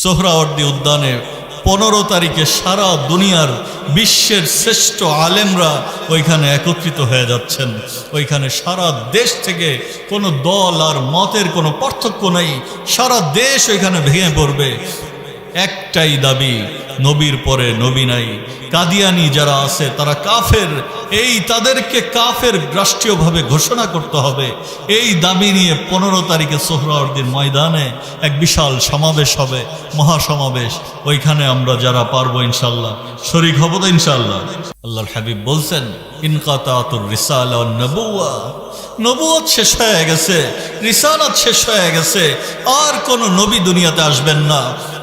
সোহরাওয়ার্দী উদ্যানে 15 তারিখে সারা দুনিয়ার বিশ্বের শ্রেষ্ঠ আলেমরা ওইখানে একত্রিত হয়ে যাচ্ছেন। ওইখানে সারা দেশ থেকে কোনো দল আর মতের কোনো পার্থক্য নেই, সারা দেশ ওইখানে ভেঙে পড়বে। একটাই দাবি, নবীর পরে নবী নাই। কাদিয়ানি যারা আছে তারা কাফের, এই তাদেরকে কাফের রাষ্ট্রীয়ভাবে ঘোষণা করতে হবে। এই দাবি নিয়ে 15 তারিখে সোহরাওয়ার্দীর ময়দানে এক বিশাল সমাবেশ হবে, মহাসমাবেশ। ওইখানে আমরা যারা পারবো ইনশাল্লাহ শরীক হব তো ইনশাল্লাহ। আল্লাহর হাবিব বলছেন, ইনকাতাতুর রিসালা ওয়ান নবুওয়া, নবুয়ত শেষ হয়ে গেছে, রিসালাত শেষ হয়ে গেছে, আর কোন নবী দুনিয়াতে আসবেন না।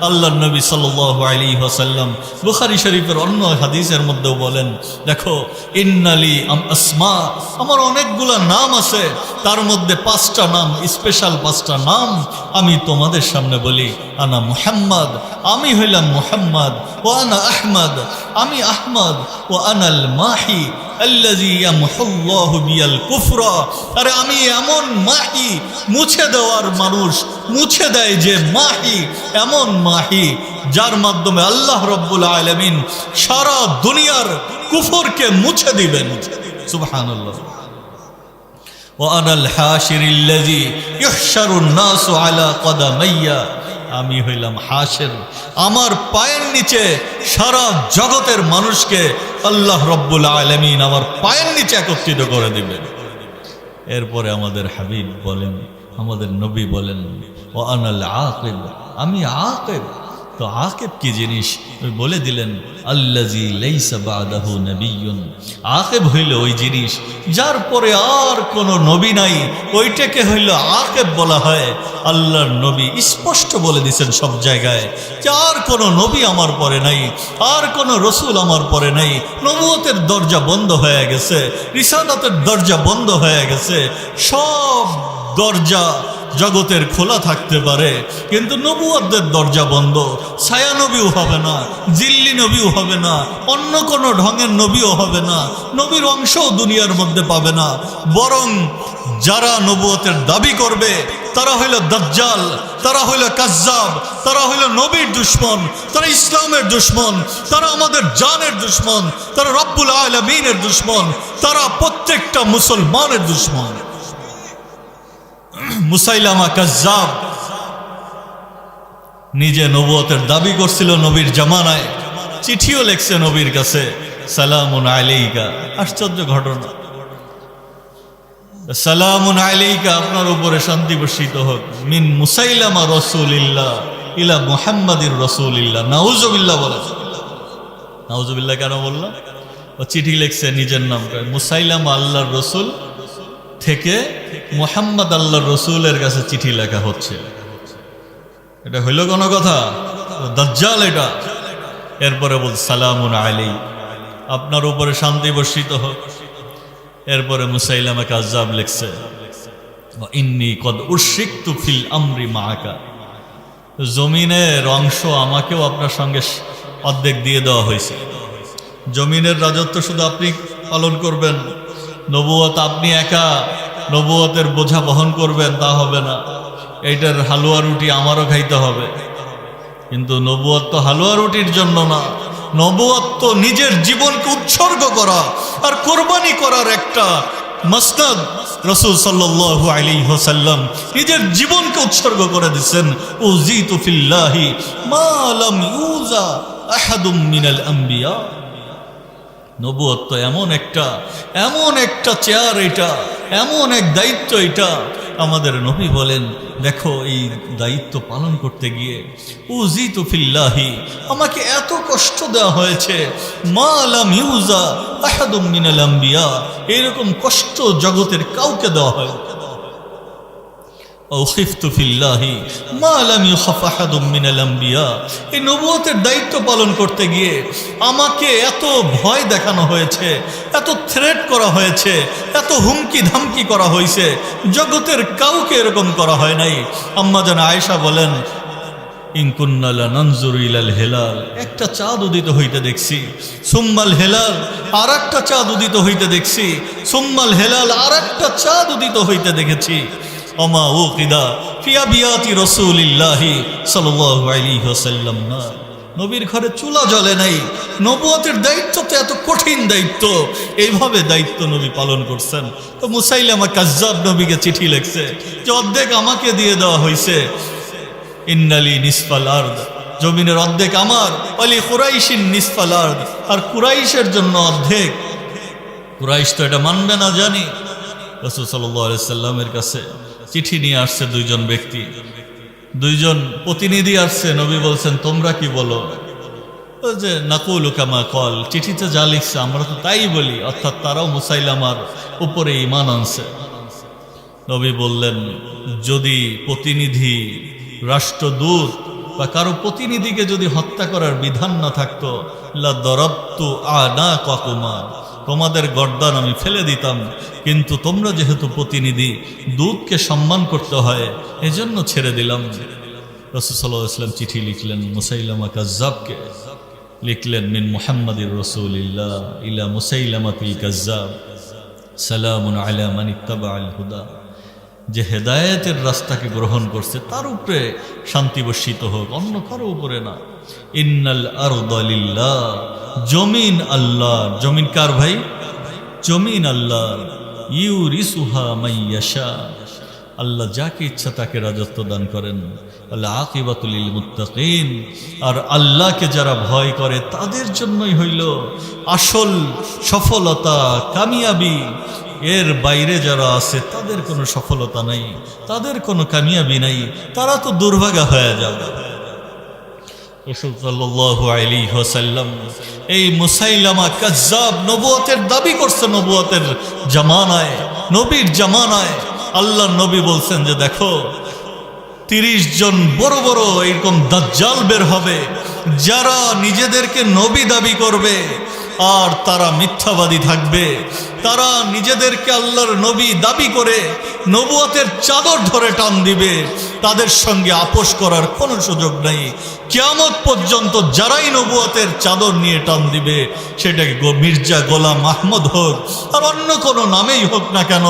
আল্লাহর নবী সাল্লাল্লাহু আলাইহি ওয়াসাল্লাম বুখারী শরীফের অন্য হাদিসের মধ্যেও বলেন, দেখো ইন্নালি আসমা, আমার অনেকগুলা নাম আছে, তার মধ্যে 5টা নাম স্পেশাল, 5টা নাম আমি তোমাদের সামনে বলি। আনা মুহাম্মদ, আমি হইলাম মুহাম্মদ, ও আনা আহমদ, আমি আহমদ, ও আনাল মাহি আল্লাযী ইয়ামহুল্লাহু বিয়াল কুফরা, আরে আমি এমন মাহি, মুছে দেওয়ার মানুষ, মুছে দেয় যে মাহি, এমন মাহি যার মাধ্যমে আল্লাহ রাব্বুল আলামিন সারা দুনিয়ার কুফরকে মুছে দিবেন। সুবহানাল্লাহ। ওয়া আনাল হাশিরুল্লাযী ইহশারুন নাসু আলা কদামাইয়া, আমি হইলাম হাশির, আমার পায়ের নিচে সারা জগতের মানুষকে আল্লাহ রাব্বুল আলামিন আমার পায়ের নিচে একত্রিত করে দিবেন। এরপরে আমাদের হাবিব বলেন, আমাদের নবী বলেন, ও আনাল আকিব, আমি আকিব। তো আকিব কি জিনিস বলে দিলেন, আল্লাযী লাইসা বাদাহু নবিয়্যুন, আকিব হইল ওই জিনিস যার পরে আর কোন নবী নাই, ওইটাকে হইল আকিব বলা হয়। আল্লাহর নবী স্পষ্ট বলে দিয়েছেন সব জায়গায় যে আর কোন নবী আমার পরে নাই, আর কোন রসুল আমার পরে নাই। নবুয়তের দরজা বন্ধ হয়ে গেছে, রিসালাতের দরজা বন্ধ হয়ে গেছে। সব দরজা জগতের খোলা থাকতে পারে, কিন্তু নবুয়তের দরজা বন্ধ। ছায়া নবীও হবে না, জিল্লি নবীও হবে না, অন্য কোনো ঢঙের নবীও হবে না, নবীর অংশও দুনিয়ার মধ্যে পাবে না। বরং যারা নবুয়তের দাবি করবে তারা হইল দাজ্জাল, তারা হইল কাজ্জাব, তারা হইল নবীর দুশমন, তারা ইসলামের দুশমন, তারা আমাদের জানের দুশমন, তারা রব্বুল আলামিনের দুশমন, তারা প্রত্যেকটা মুসলমানের দুশমন। মুসাইলামা কাজ্জাব নিজে নবুয়তের দাবি করছিল নবীর জামানায়, চিঠিও লেখছে নবীর কাছে, সালামুন আলাইকা। আশ্চর্য ঘটনা, সালামুন আলাইকা, আপনার উপরে শান্তি বর্ষিত হোক, মিন মুসাইলামা রাসূলিল্লাহ ইলা মুহাম্মাদির রাসূলিল্লাহ। নাউযুবিল্লাহ বলে, নাউযুবিল্লাহ কেন বললাম? ও চিঠি লেখছে নিজের নাম করে, মুসাইলামা আল্লাহর রসুল থেকে মুহাম্মদ আল্লাহর রসুলের কাছে চিঠি লেখা হচ্ছে। এটা হইল কোনো কথা? দাজ্জাল এটা। এরপরে বল সালামুন আলাই, আপনার উপরে শান্তি বর্ষিত হোক। এরপরে মুসাইলামা কাজ্জাব লিখছে, ইন্নী কদ উশরিকতু ফিল আমরি মাআকা, জমিনের অংশ আমাকেও আপনার সঙ্গে অর্ধেক দিয়ে দেওয়া হয়েছে। জমিনের রাজত্ব শুধু আপনি পালন করবেন, নবুয়ত আপনি একা নবুয়তের বোঝা বহন করবেন তা হবে না। এইটার হালুয়া রুটি আমারও খাইতে হবে। কিন্তু নবুয়ত তো হালুয়া রুটির জন্য না, নবুয়ত তো নিজের জীবনকে উৎসর্গ করা আর কোরবানি করার একটা মাসনাদ। রাসূল সাল্লাল্লাহু আলাইহি ওয়াসাল্লাম নিজের জীবনকে উৎসর্গ করে দিয়েছেন, উযিতু ফিল্লাহি মা লাম ইউজা আহাদুম মিনাল আম্বিয়া। নবুয়ত তো এমন একটা চেয়ার, এটা এমন এক দায়িত্ব, এটা আমাদের নবী বলেন, দেখো এই দায়িত্ব পালন করতে গিয়ে উযিতু ফিল্লাহি, আমাকে এত কষ্ট দেওয়া হয়েছে, মা লাম ইউজা আহাদুম মিনাল আম্বিয়া, এরকম কষ্ট জগতের কাউকে দেওয়া হয়। উখিফতু ফিল্লাহি মা লাম ইউখাফ আহাদুম মিনাল আম্বিয়া, এই নবুয়তের দায়িত্ব পালন করতে গিয়ে আমাকে এত ভয় দেখানো হয়েছে, এত থ্রেট করা হয়েছে, এত হুমকি ধামকি করা হয়েছে, জগতের কাউকে এরকম করা হয় নাই। আম্মা জান আয়েশা বলেন, ইন কুন্না লানানজুরু ইলাল হিলাল, একটা চাঁদ উদিত হইতে দেখছি, সুম্মাল হিলাল, আর একটা চাঁদ উদিত হইতে দেখছি, সুম্মাল হিলাল, আর একটা চাঁদ উদিত হইতে দেখেছি। ওমা উকিদা ফি আবিয়াতি রাসূলিল্লাহি সাল্লাল্লাহু আলাইহি ওয়াসাল্লাম না। নবীর ঘরে চুলা জ্বলে নাই। নবুয়তের দায়িত্ব তো এত কঠিন দায়িত্ব, এইভাবে দায়িত্ব নবী পালন করছেন। তো মুসাইলামা কাজ্জাব নবীকে চিঠি লিখছে যে অর্ধেক আমাকে দিয়ে দেওয়া হয়েছে, ইন্নালি নিসফাল আরদ, জমিনের অর্ধেক আমার, ওয়ালি কুরাইশিন নিসফাল আরদ, আর কুরাইশের জন্য অর্ধেক। কুরাইশ তো এটা মানবে না জানি। রাসূল সাল্লাল্লাহু আলাইহি সাল্লামের কাছে চিঠি নিয়ে আসছে দুইজন ব্যক্তি, দুইজন প্রতিনিধি আসছে। নবী বলছেন তোমরা কি বলো? ওই যে নাকুলু কামা কল, চিঠিতে যা লিখছে আমরা তো তাই বলি, অর্থাৎ তারাও মুসাইলামার উপরে ঈমান আনছে। নবী বললেন যদি প্রতিনিধি, রাষ্ট্রদূত বা কারো প্রতিনিধিকে যদি হত্যা করার বিধান না থাকতো, লা দরাবতু আনাকাকুমা, তোমাদের গর্দান আমি ফেলে দিতাম, কিন্তু তোমরা যেহেতু প্রতিনিধি, দূতকে সম্মান করতে হয়, এজন্য ছেড়ে দিলাম। রাসূল সাল্লাল্লাহু আলাইহি ওয়াসাল্লাম চিঠি লিখলেন মুসাইলামা কাজ্জাবকে, লিখলেন মিন মুহাম্মাদির রাসূলিল্লাহ ইলা মুসাইলামাতিল কাজ্জাব সালামুন আলা মান ইত্তাবাআল হুদা, যে হেদায়েতের রাস্তাকে গ্রহণ করছে তার উপরে শান্তি বর্ষিত হোক, অন্য কারো উপরে না। ইন্নাল আরদা লিল্লাহ, জমিন আল্লাহ। জমিন কার ভাই? জমিন আল্লাহ। ইউরিসুহা মাইয়াশা, আল্লাহ যাকে ইচ্ছা তাকে রাজত্ব দান করেন। আল্লাহ আকিবাতুল লিল মুত্তাকিন, আর আল্লাহকে যারা ভয় করে তাদের জন্যই হইল আসল সফলতা, কামিয়াবি। এর বাইরে যারা আছে তাদের কোনো সফলতা নাই, তাদের কোনো কামিয়াবি নাই, তারা তো দুর্ভাগা হয়ে যাবে। রাসূল সাল্লাল্লাহু আলাইহি ওয়াসাল্লাম এই মুসাইলামা কাজ্জাব নবুয়তের দাবি করছে, নবুয়তের জামানায়, নবীর জামানায়। আল্লাহর নবী বলছেন যে দেখো 30 জন বড় বড় এরকম দাজ্জাল বের হবে, যারা নিজেদেরকে নবী দাবি করবে আর তারা মিথ্যাবাদী থাকবে। তারা নিজেদেরকে আল্লাহর নবী দাবি করে নবুয়তের চাদর ধরে টান দিবে, তাদের সঙ্গে আপোষ করার কোনো সুযোগ নাই। কিয়ামত পর্যন্ত যারাই নবুয়তের চাদর নিয়ে টান দিবে, সেটাকে মির্জা গোলাম আহমদ হোক আর অন্য কোনো নামেই হোক না কেন,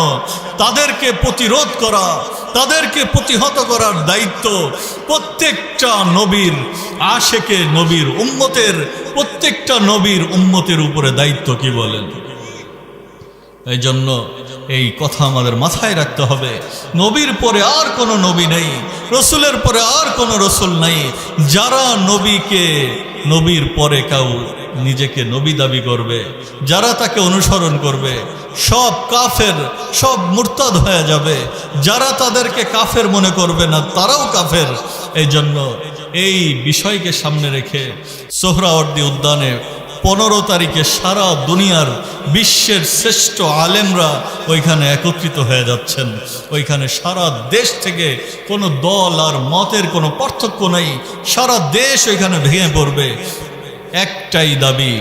তাদেরকে প্রতিরোধ করা, তাদেরকে প্রতিহত করার দায়িত্ব প্রত্যেকটা নবীর আশেকে, নবীর উম্মতের, প্রত্যেকটা নবীর উম্মতের উপরে দায়িত্ব। কি বলেন? এই জন্য এই কথা আমাদের মাথায় রাখতে হবে, নবীর পরে আর কোনো নবী নেই, রসুলের পরে আর কোনো রসুল নাই। যারা নবীকে, নবীর পরে কেউ নিজেকে নবী দাবি করবে, যারা তাকে অনুসরণ করবে, সব কাফের, সব মুরতাদ হয়ে যাবে। যারা তাদেরকে কাফের মনে করবে না, তারাও কাফের। এই জন্য এই বিষয়কে সামনে রেখে সোহরাওয়ার্দী উদ্যানে 15 তারিখে সারা দুনিয়ার বিশ্বের শ্রেষ্ঠ আলেমরা ওইখানে একত্রিত হয়ে যাচ্ছেন। ওইখানে সারা দেশ থেকে কোনো দল আর মতের কোনো পার্থক্য নাই, সারা দেশ ওইখানে ভেঙে পড়বে। একটাই দাবি,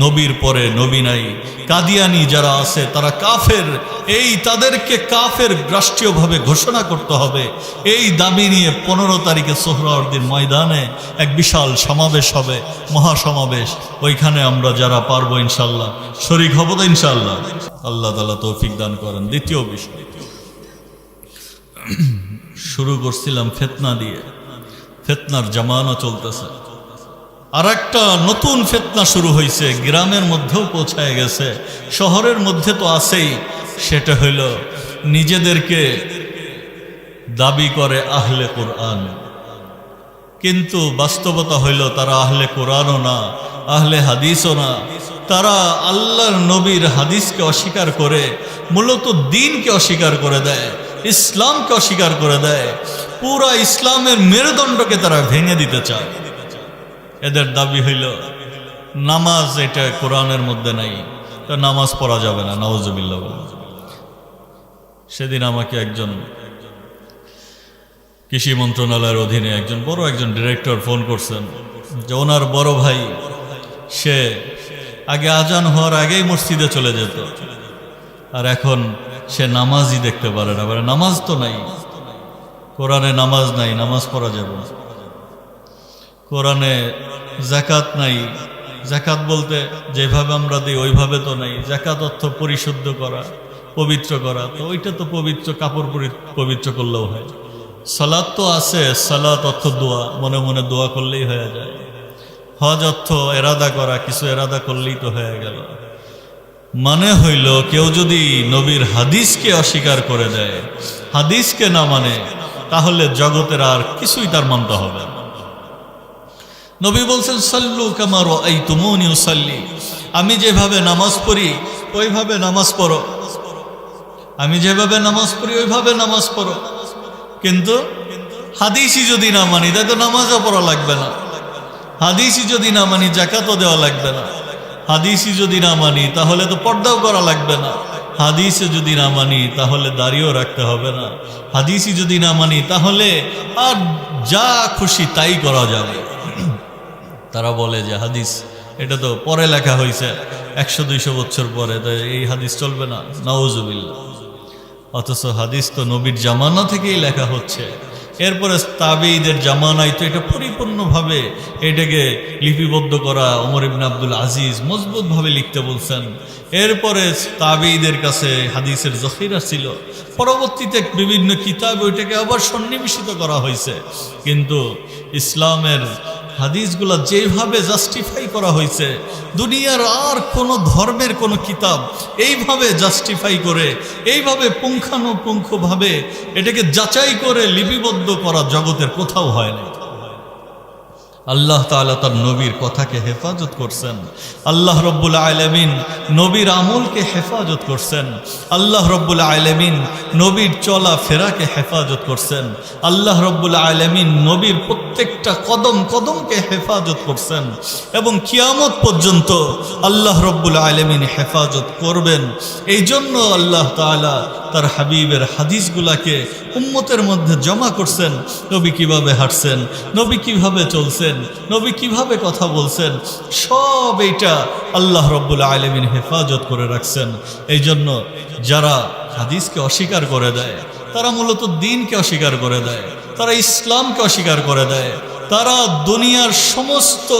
নবীর পরে নবী নাই। কাদিয়ানি যারা আছে তারা কাফের, এই তাদেরকে কাফের রাষ্ট্রীয়ভাবে ঘোষণা করতে হবে। এই দাবি নিয়ে 15 তারিখে সোহরাওয়ার্দীর ময়দানে এক বিশাল সমাবেশ হবে, মহাসমাবেশ। ওইখানে আমরা যারা পারবো ইনশাল্লাহ শরীক হব তো ইনশাল্লাহ। আল্লাহ তাআলা তৌফিক দান করেন। দ্বিতীয় বিষয়, শুরু করছিলাম ফিতনা দিয়ে, ফিতনার জামানা চলতেছে। আর একটা নতুন ফিতনা শুরু হয়েছে, গ্রামের মধ্যেও পৌঁছায় গেছে, শহরের মধ্যে তো আছেই। সেটা হইল নিজেদেরকে দাবি করে আহলে কোরআন, কিন্তু বাস্তবতা হইল তারা আহলে কোরআনও না, আহলে হাদিসও না। তারা আল্লাহর নবীর হাদিসকে অস্বীকার করে, মূলত দ্বীনকে অস্বীকার করে দেয়, ইসলামকে অস্বীকার করে দেয়। পুরা ইসলামের মেরুদণ্ডকে তারা ভেঙে দিতে চায়। এদের দাবি হইল নামাজ এটা কোরআনের মধ্যে নাই, তা নামাজ পড়া যাবে না, নাউজুবিল্লাহ। সেদিন আমাকে একজন কৃষি মন্ত্রণালয়ের অধীনে একজন বড় একজন ডিরেক্টর ফোন করছেন যে ওনার বড় ভাই, সে আগে আজান হওয়ার আগেই মসজিদে চলে যেত, আর এখন সে নামাজই দেখতে পারে না। বলে নামাজ তো নাই, কোরআনে নামাজ নাই, নামাজ পড়া যাবে না। কোরআনে যাকাত নাই, যাকাত বলতে যেভাবে আমরা দিই ওইভাবে তো নাই। যাকাত অর্থ পরিশুদ্ধ করা, পবিত্র করা, তো ওইটা তো পবিত্র কাপড় পবিত্র করলেও হয়। সালাত তো আছে, সালাত অর্থ দোয়া, মনে মনে দোয়া করলেই হয়ে যায়। হজ অর্থ এরাদা করা, কিছু এরাদা করলেই তো হয়ে গেল। মানে হইল কেউ যদি নবীর হাদিসকে অস্বীকার করে দেয়, হাদিসকে না মানে, তাহলে জগতের আর কিছুই তার মানতে হবে না। নবী বলছেন সাল্লু কামা রাআইতুমুনি উসাল্লি, আমি যেভাবে নামাজ পড়ি ওইভাবে নামাজ পড়ো, আমি যেভাবে নামাজ পড়ি ওইভাবে নামাজ পড়ো। কিন্তু হাদিসই যদি না মানি তাই তো নামাজও পড়া লাগবে না, হাদিসই যদি না মানি যাকাতও দেওয়া লাগবে না, হাদিসই যদি না মানি তাহলে তো পর্দাও করা লাগবে না, হাদিসে যদি না মানি তাহলে দাড়িও রাখতে হবে না, হাদিসই যদি না মানি তাহলে আর যা খুশি তাই করা যাবে। তারা বলে যে হাদিস এটা তো পরে লেখা হয়েছে 100-200 বছর পরে, তো এই হাদিস চলবে না, নাউজুবিল্লাহ। অথচ হাদিস তো নবীর জামানা থেকেই লেখা হচ্ছে। এরপরে তাবেঈদের জামানায় তো এটা পরিপূর্ণভাবে এটাকে লিপিবদ্ধ করা, ওমর ইবনে আব্দুল আজিজ মজবুতভাবে লিখতে বলছেন। এরপরে তাবেঈদের কাছে হাদিসের জখিরা ছিল, পরবর্তীতে বিভিন্ন কিতাবে ওইটাকে আবার সন্নিবেশিত করা হয়েছে। কিন্তু ইসলামের হাদিসগুলা যেভাবে জাস্টিফাই করা হয়েছে, দুনিয়ার আর কোনো ধর্মের কোনো কিতাব এইভাবে জাস্টিফাই করে, এইভাবে পুঙ্খানুপুঙ্খভাবে এটাকে যাচাই করে লিপিবদ্ধ করা জগতের কোথাও হয় না। আল্লাহ তাআলা তার নবীর কথাকে হেফাজত করছেন, আল্লাহ রব্বুল আলামিন নবীর আমলকে হেফাজত করছেন, আল্লাহ রব্বুল আলামিন নবীর চলা ফেরাকে হেফাজত করছেন, আল্লাহ রব্বুল আলামিন নবীর প্রত্যেকটা কদম কদমকে হেফাজত করছেন, এবং কিয়ামত পর্যন্ত আল্লাহ রব্বুল আলামিন হেফাজত করবেন। এই জন্য আল্লাহ তাআলা তার হাবিবের হাদিসগুলাকে উম্মতের মধ্যে জমা করছেন। নবী কিভাবে হাঁটছেন, নবী কিভাবে চলছেন, নবী কিভাবে কথা বলছেন, সব এইটা আল্লাহ রব্বুল আলামিন হেফাজত করে রাখছেন। এই জন্য যারা হাদিসকে অস্বীকার করে দেয় তারা মূলত দ্বীনকে অস্বীকার করে দেয়, তারা ইসলামকে অস্বীকার করে দেয়, তারা দুনিয়ার সমস্ত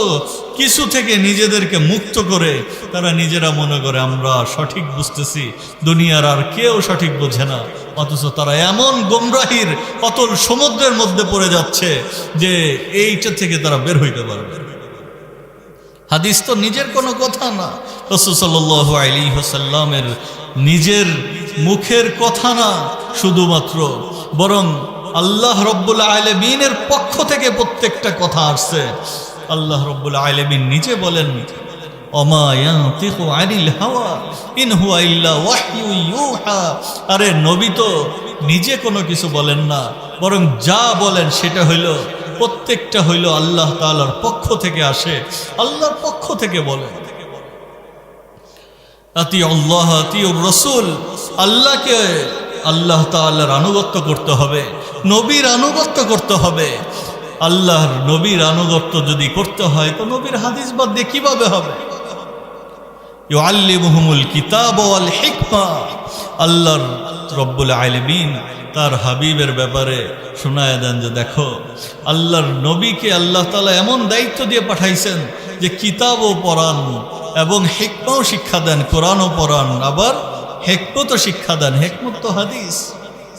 কিছু থেকে নিজেদেরকে মুক্ত করে তারা নিজেরা মনে করে আমরা সঠিক বুঝতেছি, দুনিয়ার আর কেউ সঠিক বোঝে না। অথচ তারা এমন গোমরাহির অতল সমুদ্রের মধ্যে পড়ে যাচ্ছে যে এইটা থেকে তারা বের হইতে পারবে। হাদিস তো নিজের কোনো কথা না, রাসূল সাল্লাল্লাহু আলাইহি ওয়াসাল্লামের নিজের মুখের কথা না শুধুমাত্র, বরং আল্লাহ রব্বুল আলামিনের পক্ষ থেকে প্রত্যেকটা কথা আসছে। আল্লাহ রব্বুল আলামিন নিজে বলেন ওমা ইয়ানতিকু আনিল হাওয়া ইন হুয়া ইল্লা ওয়াহয়ু ইউহা। আরে নবী তো নিজে কোনো কিছু বলেন না, বরং যা বলেন সেটা হইল প্রত্যেকটা হইল আল্লাহ তাআলার পক্ষ থেকে আসে, আল্লাহর পক্ষ থেকে বলেন। আতিউল্লাহ আতিউর রাসূল, আল্লাহকে আল্লাহ তাআলার আনুগত্য করতে হবে, নবীর আনুগত্য করতে হবে। আল্লাহর নবীর আনুগত্য যদি করতে হয় তো নবীর হাদিস বাদ দিয়ে কিভাবে হবে? ইউআল্লিমুহুমুল কিতাব ওয়াল হিকমা। আল্লাহর রব্বুল আলামিন তার হাবিবের ব্যাপারে শোনায় দেন যে দেখো, আল্লাহর নবীকে আল্লাহ তাআলা এমন দায়িত্ব দিয়ে পাঠাইছেন যে কিতাবও পড়ান এবং হিকমাও শিক্ষা দেন, কোরআনও পড়ান, আবার হিকমতও শিক্ষা দেন। হিকমত তো হাদিস।